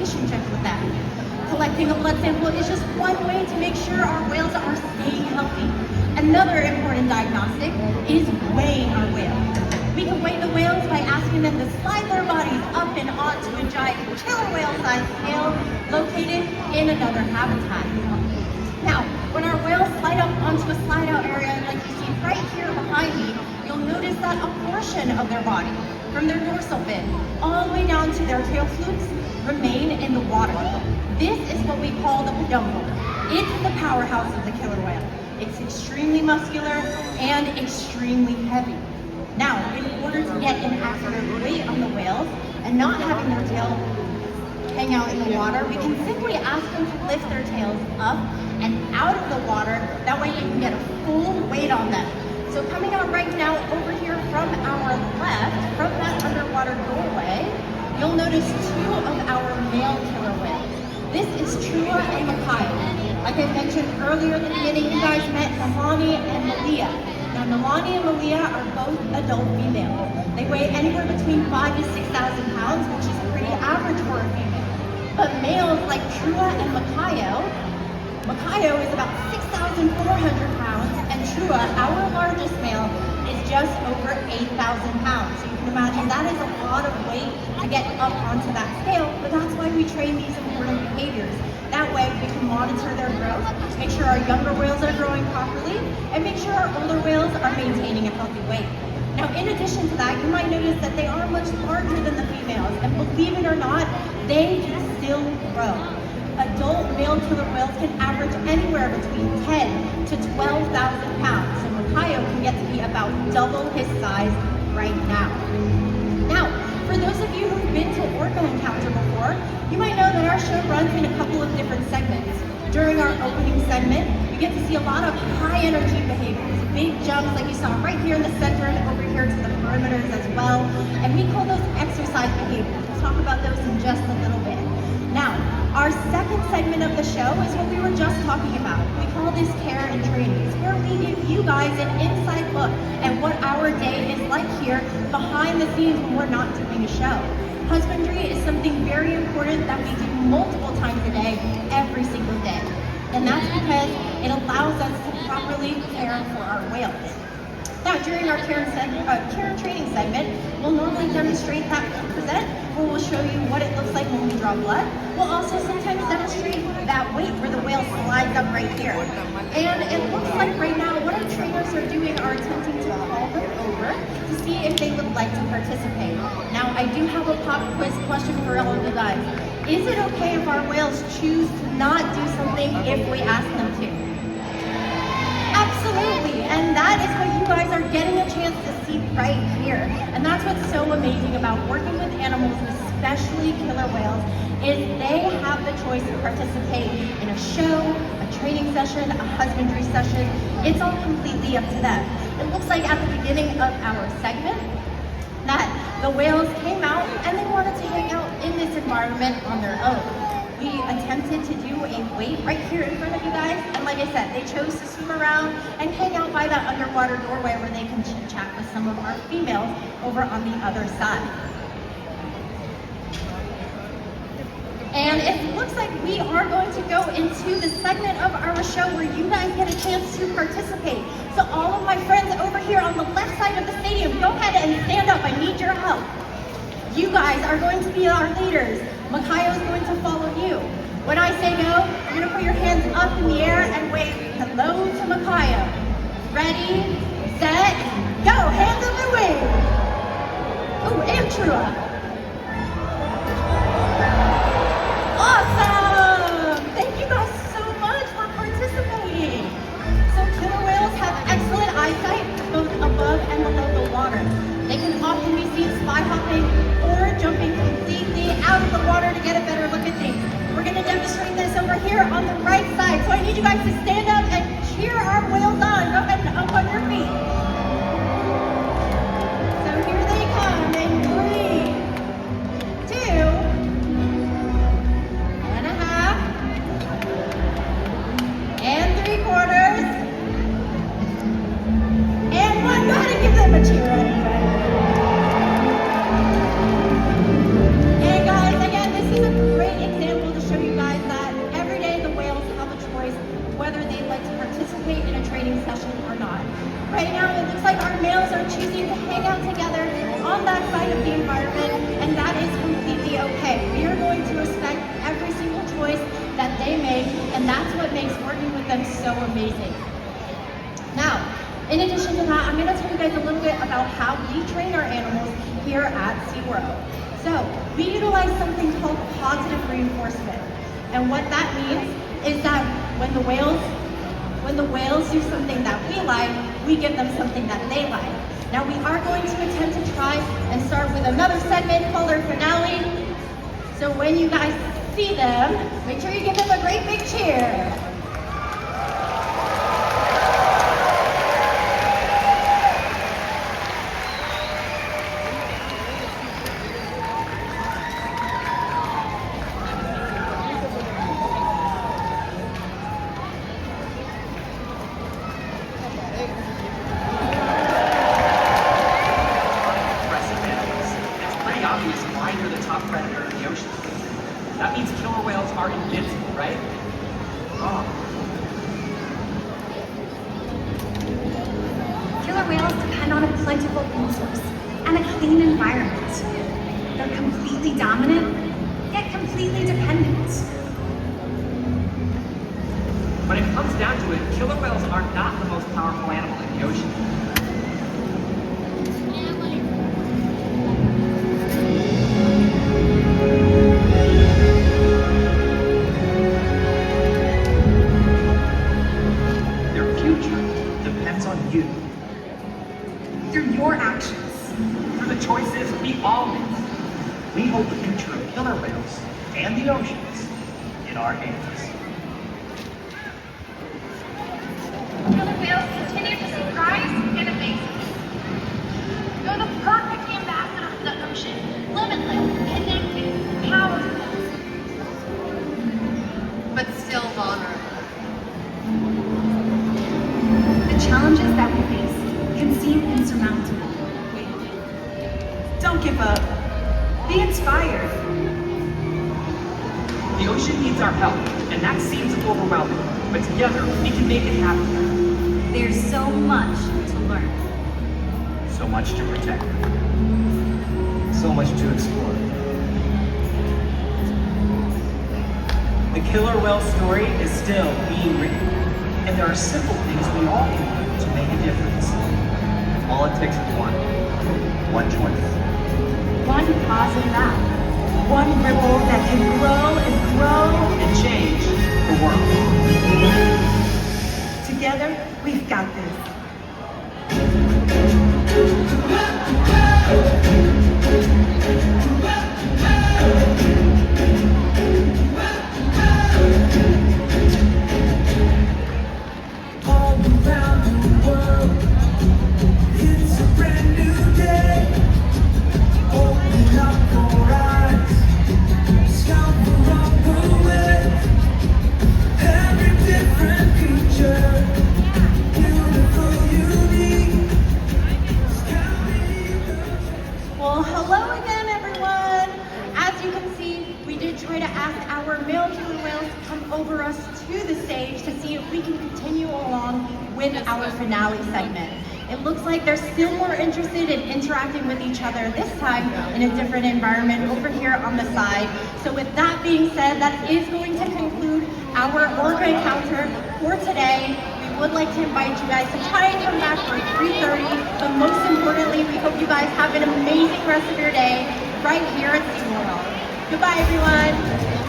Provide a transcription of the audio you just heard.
relationship with them. Collecting a blood sample is just one way to make sure our whales are staying healthy. Another important diagnostic is weighing our whales. We can weigh the whales by asking them to slide their bodies up and onto a giant killer whale-sized scale located in another habitat. Now, when our whales slide up onto a slide-out area like you see right here behind me, you'll notice that a portion of their body, from their dorsal fin all the way down to their tail flukes, remain in the water. This is what we call the peduncle. It's the powerhouse of the killer whale. It's extremely muscular and extremely heavy. Now, in order to get an accurate weight on the whales and not having their tail hang out in the water, we can simply ask them to lift their tails up and out of the water. That way you can get a full weight on them. So coming out right now over here from our left, from that underwater doorway, you'll notice two of our male killer whales. This is Trua and Makayo. Like I mentioned earlier in the beginning, you guys met Nalani and Malia. Now Nalani and Malia are both adult females. They weigh anywhere between 5,000 to 6,000 pounds, which is pretty average for a female. But males like Trua and Makayo is about 6,400 pounds, and Trua, our largest male, is just over 8,000 pounds. So you can imagine that is a lot of weight to get up onto that scale, but that's why we train these important behaviors. That way we can monitor their growth, make sure our younger whales are growing properly, and make sure our older whales are maintaining a healthy weight. Now, in addition to that, you might notice that they are much larger than the females, and believe it or not, they can still grow. Adult male killer whales can average anywhere between 10 to 12,000 pounds, so Makayo can get to be about double his size right now. Now, for those of you who've been to Orca Encounter before, you might know that our show runs in a couple of different segments. During our opening segment, you get to see a lot of high energy behaviors, big jumps like you saw right here in the center and over here to the perimeters as well, and we call those exercise behaviors. We'll talk about those in just a little bit. Now, our second segment of the show is what we were just talking about. We call this Care and Training. It's where we give you guys an inside look at what our day is like here behind the scenes when we're not doing a show. Husbandry is something very important that we do multiple times a day, every single day. And that's because it allows us to properly care for our whales. Now, during our care and training segment, we'll normally demonstrate that present, where we'll show you what it looks like when we draw blood. We'll also sometimes demonstrate that weight where the whale slides up right here. And it looks like right now what our trainers are doing are attempting to call them over to see if they would like to participate. Now, I do have a pop quiz question for all of you guys. Is it okay if our whales choose to not do something if we ask them to? Absolutely, and that is what you guys are getting a chance to see right here. And that's what's so amazing about working with animals, especially killer whales, is they have the choice to participate in a show, a training session, a husbandry session. It's all completely up to them. It looks like at the beginning of our segment that the whales came out and they wanted to hang out in this environment on their own. We attempted to do a weight right here in front of you guys, and like I said, they chose to swim around and hang out by that underwater doorway where they can chit chat with some of our females over on the other side. And it looks like we are going to go into the segment of our show where you guys get a chance to participate. So all of my friends over here on the left side of the stadium, go ahead and stand up. I need your help. You guys are going to be our leaders. Makayo is going to follow you. When I say go, you're going to put your hands up in the air and wave hello to Makayo. Ready, set, go. Hands up and wave. Oh, and Trua. Awesome! Thank you guys so much for participating. So killer whales have excellent eyesight both above and below the water. They can often be seen spy hopping or jumping completely out of the water to get a better look at things. We're going to demonstrate this over here on the right side. So I need you guys to stand up and cheer our whales on. Go ahead and up on your feet. So here they come in 3, 2, and a half, and 3/4, and 1. Go ahead and give them a cheer anyway. And guys, again, this is a great example right now it looks like our males are choosing to hang out together on that side of the environment, and that is completely okay. We are going to respect every single choice that they make, and that's what makes working with them so amazing. Now, in addition to that, I'm going to tell you guys a little bit about how we train our animals here at SeaWorld. So, we utilize something called positive reinforcement. And what that means is that when the whales do something that we like, we give them something that they like. Now we are going to attempt to try and start with another segment called our finale. So when you guys see them, make sure you give them a great big cheer. That means killer whales are invincible, right? Oh. Killer whales depend on a plentiful food source and a clean environment. They're completely dominant, yet completely dependent. When it comes down to it, killer whales are not the most powerful animal in the ocean. You. Through your actions. Through the choices we all make. We hold the future of killer whales and the oceans in our hands. Killer whales continue to surprise and amaze us. They're the perfect ambassador for the ocean. Limitless, connected, powerful, but still vulnerable. Challenges that we face can seem insurmountable. Don't give up. Be inspired. The ocean needs our help, and that seems overwhelming. But together, we can make it happen. There's so much to learn. So much to protect. So much to explore. The killer whale story is still being written. And there are simple things we all can do to make a difference. All it takes is one choice. One positive act. One ripple that can grow and grow and change the world. Together, we've got this. Well, hello again, everyone. As you can see, we did try to ask our male killer whales to come over us to the stage to see if we can continue along with our finale segment. It looks like they're still more interested in interacting with each other, this time in a different environment over here on the side. So with that being said, that is going to conclude our Orca Encounter for today. We would like to invite you guys to try and come back for 3:30, but most importantly, we hope you guys have an amazing rest of your day right here at SeaWorld. Goodbye, everyone.